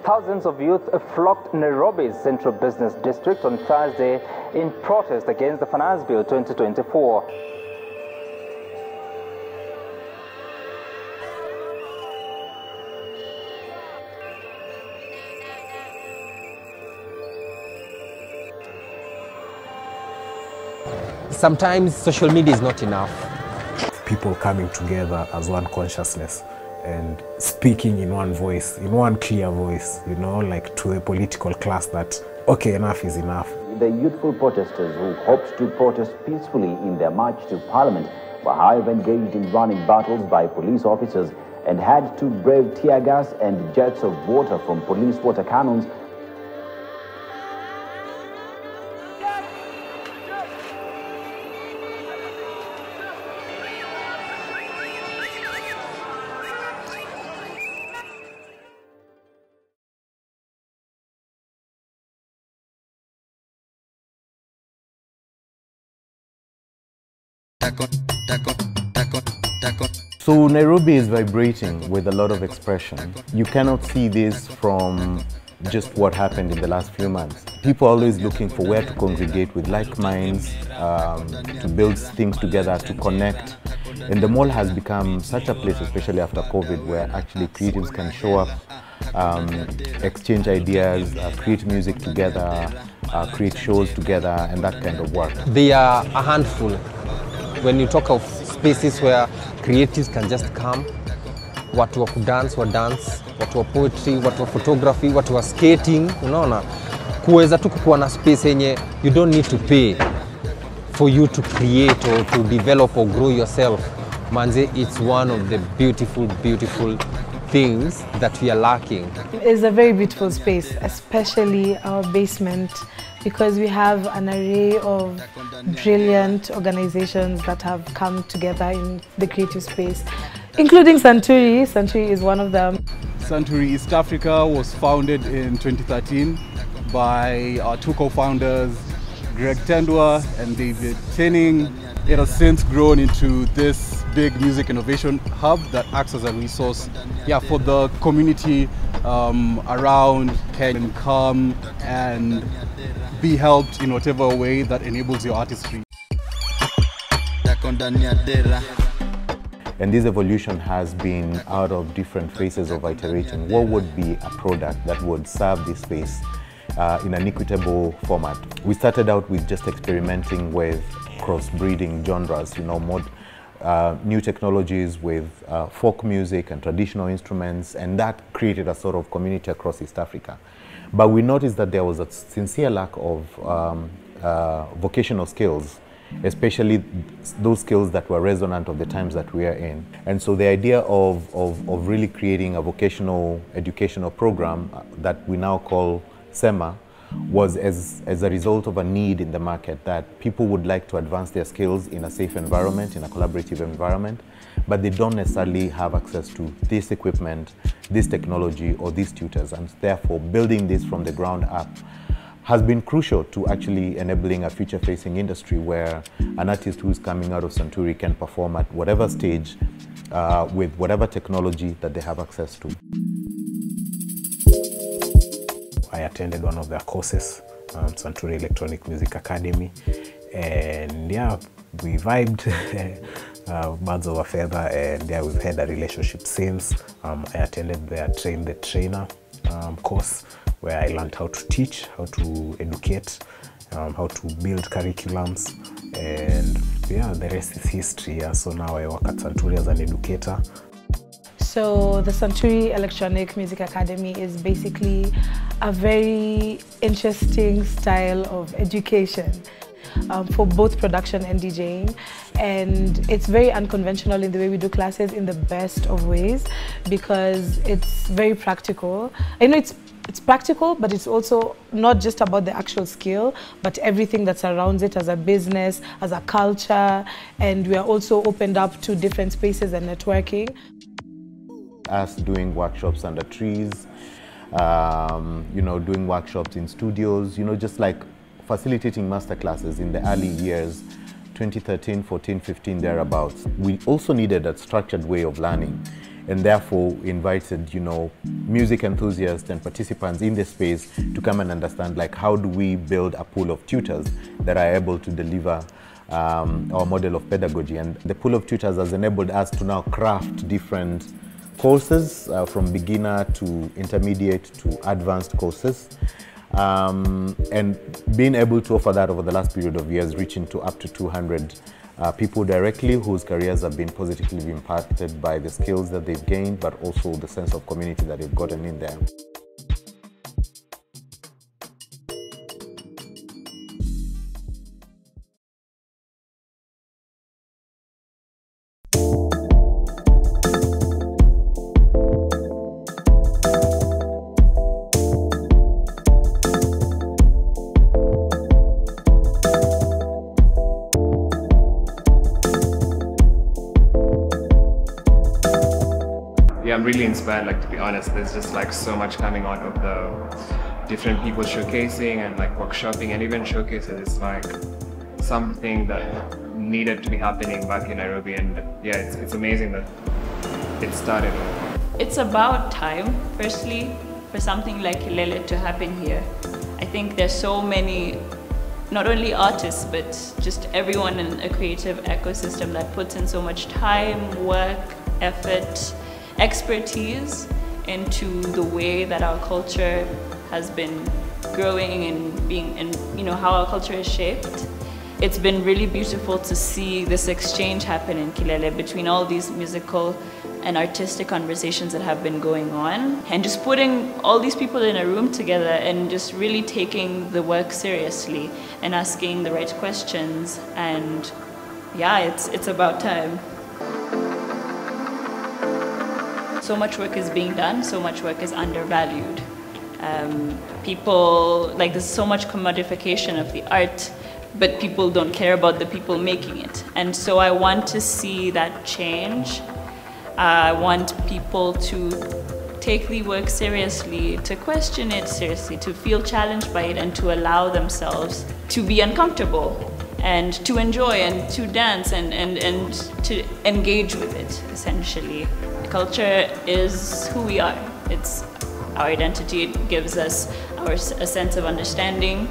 Thousands of youth flocked Nairobi's central business district on Thursday in protest against the Finance Bill 2024. Sometimes social media is not enough. People coming together as one consciousness and speaking in one voice, in one clear voice, you know, like to a political class that, okay, enough is enough. The youthful protesters who hoped to protest peacefully in their march to Parliament were however engaged in running battles by police officers and had to brave tear gas and jets of water from police water cannons. So Nairobi is vibrating with a lot of expression. You cannot see this from just what happened in the last few months. People are always looking for where to congregate with like minds, to build things together, to connect. And the mall has become such a place, especially after COVID, where actually creatives can show up, exchange ideas, create music together, create shows together, and that kind of work. They are a handful. When you talk of spaces where creatives can just come, watu wa kudance wa dance, watu wa poetry, watu wa photography, watu wa skating, unaona, kuweza tu kuwa na space yenye you don't need to pay for you to create or to develop or grow yourself. Manze, it's one of the beautiful things that we are lacking. It's a very beautiful space, especially our basement, because we have an array of brilliant organizations that have come together in the creative space, including Santuri. Santuri is one of them. Santuri East Africa was founded in 2013 by our two co-founders, Greg Tendwa and David Tinning. It has since grown into this big music innovation hub that acts as a resource for the community around Kenyan, come and be helped in whatever way that enables your artistry. And this evolution has been out of different phases of iterating. What would be a product that would serve this space in an equitable format? We started out with just experimenting with cross-breeding genres, you know, new technologies with folk music and traditional instruments, and that created a sort of community across East Africa. But we noticed that there was a sincere lack of vocational skills, especially those skills that were resonant of the times that we are in. And so the idea of really creating a vocational educational program that we now call SEMA was as a result of a need in the market that people would like to advance their skills in a safe environment, in a collaborative environment, but they don't necessarily have access to this equipment, this technology, or these tutors. And therefore, building this from the ground up has been crucial to actually enabling a future-facing industry where an artist who's coming out of Santuri can perform at whatever stage with whatever technology that they have access to. I attended one of their courses, Santuri Electronic Music Academy, and yeah, we vibed, birds of a feather, and yeah, we've had a relationship since. I attended their Train the Trainer course, where I learned how to teach, how to educate, how to build curriculums, and yeah, the rest is history. Yeah. So now I work at Santuri as an educator. So the Santuri Electronic Music Academy is basically a very interesting style of education for both production and DJing, and it's very unconventional in the way we do classes in the best of ways because it's very practical. I know it's practical, but it's also not just about the actual skill, but everything that surrounds it as a business, as a culture, and we are also opened up to different spaces and networking. Us doing workshops under trees, you know, doing workshops in studios, you know, just like facilitating masterclasses in the early years, 2013, 14, 15, thereabouts. We also needed a structured way of learning. and therefore invited, you know, music enthusiasts and participants in the space to come and understand, like, how do we build a pool of tutors that are able to deliver our model of pedagogy. And the pool of tutors has enabled us to now craft different courses from beginner to intermediate to advanced courses. And being able to offer that over the last period of years, reaching to up to 200 people directly whose careers have been positively impacted by the skills that they've gained, but also the sense of community that they've gotten in there. Yeah, I'm really inspired, like, to be honest. There's just like so much coming out of the different people showcasing and like workshopping and even showcases. It's like something that needed to be happening back in Nairobi, and yeah, it's amazing that it started. It's about time, firstly, for something like Kilele to happen here. I think there's so many, not only artists, but just everyone in a creative ecosystem that puts in so much time, work, effort, expertise into the way that our culture has been growing and being, and you know, how our culture is shaped. It's been really beautiful to see this exchange happen in Kilele between all these musical and artistic conversations that have been going on, and just putting all these people in a room together and just really taking the work seriously and asking the right questions. And yeah, it's about time. So much work is being done, so much work is undervalued. People, like, there's so much commodification of the art, but people don't care about the people making it. And so I want to see that change. I want people to take the work seriously, to question it seriously, to feel challenged by it, and to allow themselves to be uncomfortable and to enjoy and to dance and to engage with it, essentially. Culture is who we are. It's our identity. It gives us a sense of understanding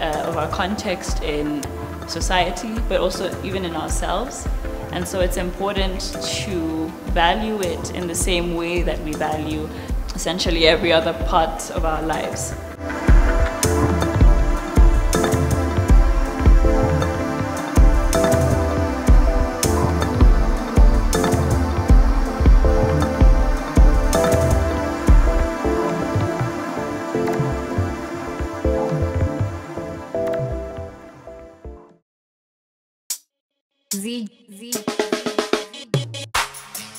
of our context in society, but also even in ourselves. And so it's important to value it in the same way that we value essentially every other part of our lives.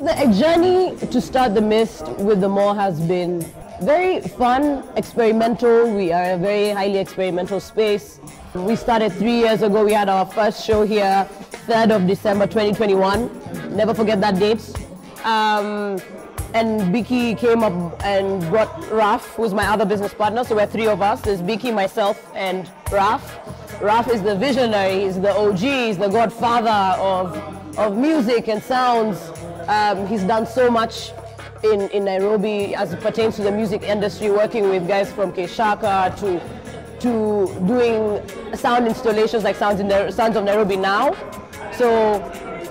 The journey to start the Mist with the More has been very fun, experimental. We are a very highly experimental space. We started 3 years ago. We had our first show here, 3rd of December 2021. Never forget that date. And Biki came up and brought Raf, who's my other business partner. So we're 3 of us. There's Biki, myself, and Raf. Raf is the visionary, he's the OG, he's the godfather of music and sounds. He's done so much in Nairobi as it pertains to the music industry, working with guys from Keshaka to doing sound installations like Sounds of Nairobi now. So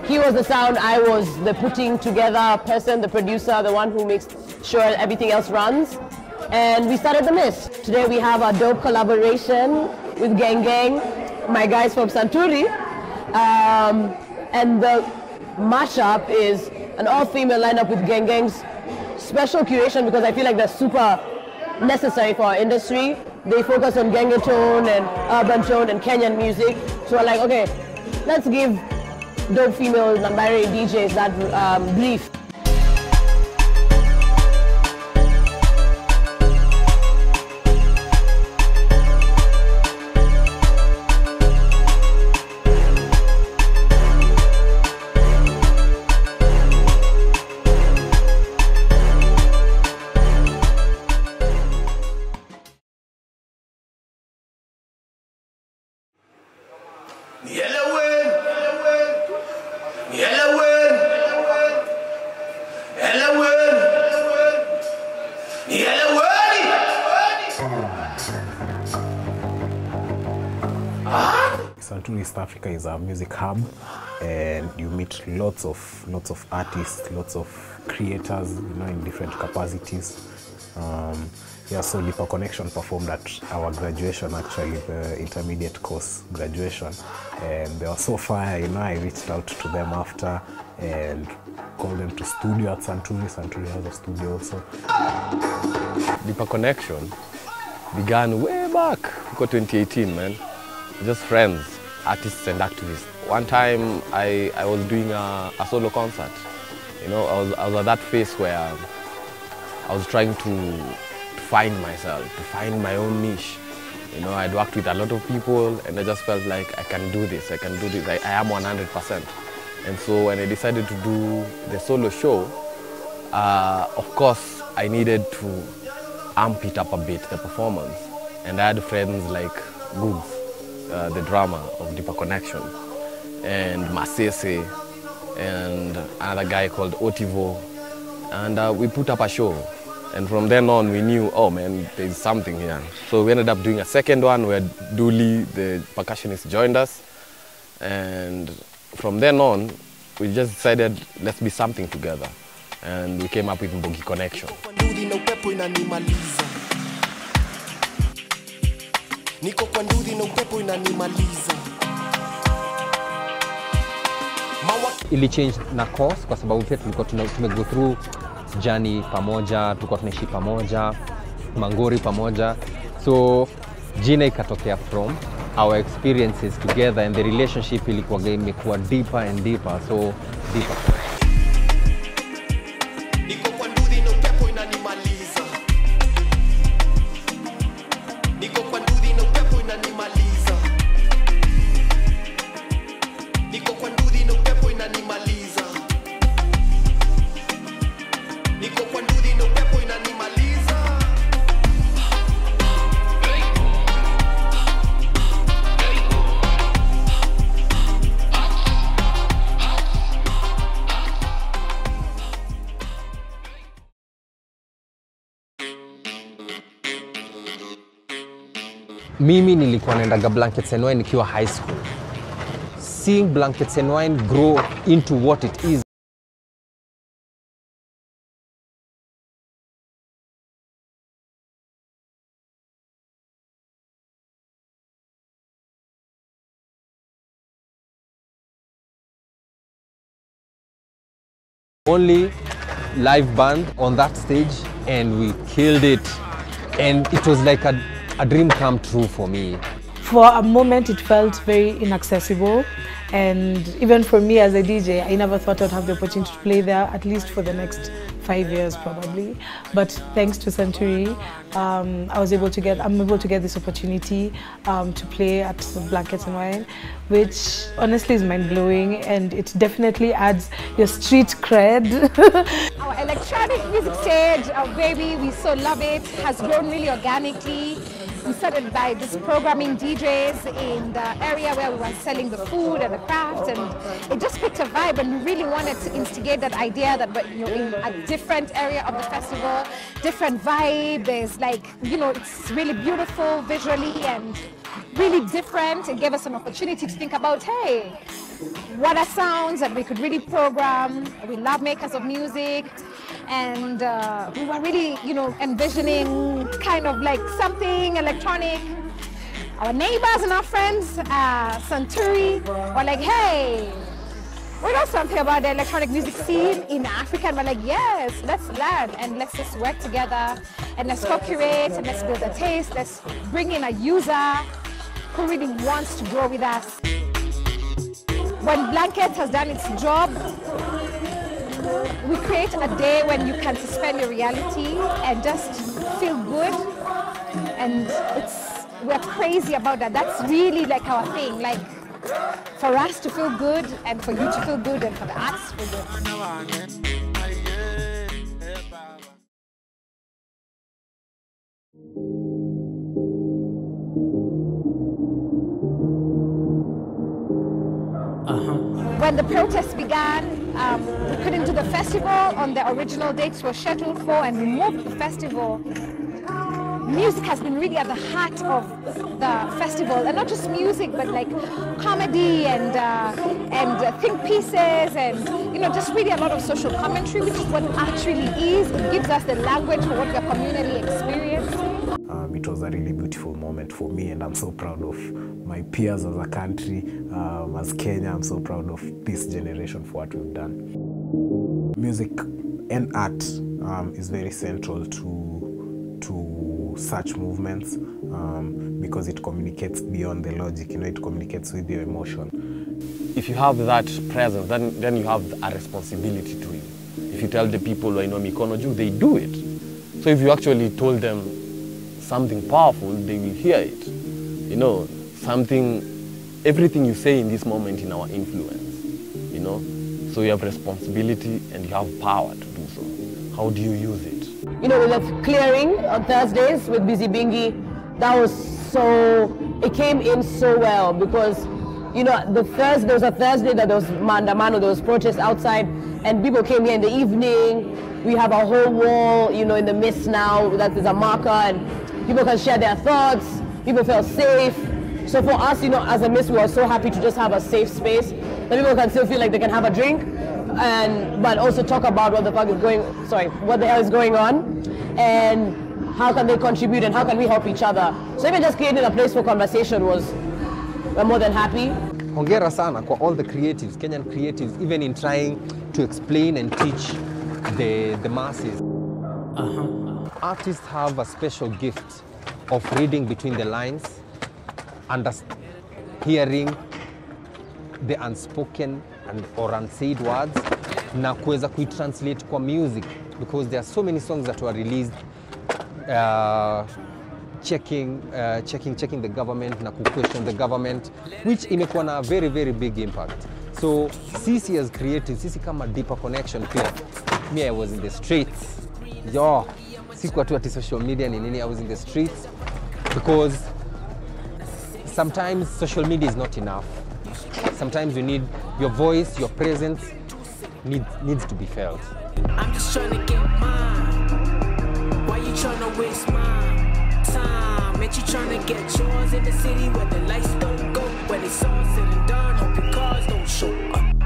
he was the sound, I was the putting together person, the producer, the one who makes sure everything else runs. And we started the Mist. Today we have a dope collaboration with Gang Gang, my guys from Santuri. And the mashup is an all-female lineup with Gang Gang's special curation, because I feel like they're super necessary for our industry. They focus on Gengetone and urban tone and Kenyan music. So we're like, okay, let's give dope female non-binary DJs that brief. Yellow Santuri East Africa is a music hub, and you meet lots of artists, lots of creators, you know, in different capacities. Yeah, so Deeper Connection performed at our graduation, actually, the intermediate course graduation, and they were so fire, you know. I reached out to them after and called them to studio at Santuri. Santuri has a studio also. Deeper Connection began way back, 2018, man. Just friends, artists and activists. One time I was doing a solo concert. You know, I was at that phase where I was trying to find myself, to find my own niche. You know, I'd worked with a lot of people and I just felt like I can do this, I am 100%. And so when I decided to do the solo show, of course I needed to amp it up a bit, the performance. And I had friends like Googs, the drummer of Deeper Connection, and Masese, and another guy called Otivo, and we put up a show. And from then on we knew, oh man, there's something here. So we ended up doing a second one where Dooley, the percussionist, joined us. And from then on, we just decided, let's be something together. And we came up with Mbogi Connection. Ili change na course kwa sababu pia tulikuwa tumego through journey pamoja, tulikuwa tunaishi pamoja, mangori pamoja. So jina ikatokea from our experiences together, and the relationship ilikuwa imekuwa deeper and deeper, so deeper. Mimi nilikuwa naendaga Blankets and Wine nikiwa high school. Seeing Blankets and Wine grow into what it is. Only live band on that stage, and we killed it. And it was like a dream come true for me. For a moment, it felt very inaccessible. And even for me as a DJ, I never thought I'd have the opportunity to play there, at least for the next 5 years probably. But thanks to Santuri, I'm able to get this opportunity to play at the Blankets and Wine, which honestly is mind-blowing, and it definitely adds your street cred. Our electronic music stage, our baby, we so love it, has grown really organically. We started by just programming DJs in the area where we were selling the food and the crafts, and it just picked a vibe, and we really wanted to instigate that idea that, you know, in a different area of the festival, different vibe. There's like, you know, it's really beautiful visually and really different. It gave us an opportunity to think about, hey, what are sounds that we could really program? We love makers of music, and we were really, you know, envisioning kind of like something electronic. Our neighbors and our friends, Santuri, were like, hey, we know something about the electronic music scene in Africa. And we're like, yes, let's learn and let's just work together and let's co-curate and let's build a taste. Let's bring in a user who really wants to grow with us. When Blanket has done its job, we create a day when you can suspend your reality and just feel good. And we're crazy about that. That's really like our thing. Like, for us to feel good, and for you to feel good, and for the artists to feel good. When the protests began, we couldn't do the festival on the original dates we were scheduled for, and we moved the festival music has been really at the heart of the festival, and not just music, but like comedy and think pieces, and just really a lot of social commentary, which is what it actually is. It gives us the language for what the community experienced. It was a really beautiful moment for me, and I'm so proud of my peers as a country. As Kenya, I'm so proud of this generation for what we've done. Music and art is very central to such movements because it communicates beyond the logic. It communicates with your emotion. If you have that presence, then you have a responsibility to it. If you tell the people, I know Mikono Juu, they do it. So if you actually told them something powerful, they will hear it. Everything you say in this moment in our influence, So you have responsibility and you have power to do so. How do you use it? With the clearing on Thursdays with Busy Bingi, it came in so well because, there was a Thursday that there was mandamano, there was protests outside, and people came here in the evening. We have a whole wall, in the mist now, that is a marker, and people can share their thoughts, people feel safe. So for us, as a mist, we were so happy to just have a safe space that people can still feel like they can have a drink, but also talk about what the hell is going on, and how can they contribute and how can we help each other. So even just creating a place for conversation we're more than happy. Hongera sana kwa all the creatives, Kenyan creatives, even in trying to explain and teach the masses. Artists have a special gift of reading between the lines, hearing the unspoken or unsaid words, na kuweza kuitranslate kwa music, because there are so many songs that were released checking the government na question the government, which imekuwa na very very big impact. So sisi as creatives, sisi kama Deeper Connection pia, me I was in the streets. Sikuwa tu ati social media ni nini, I was in the streets because sometimes social media is not enough. Sometimes you need your voice, your presence needs to be felt. I'm just trying to get mine. Why you trying to waste my time? Ain't you trying to get yours in the city where the lights don't go? When it's all said and done, hope your cars don't show up.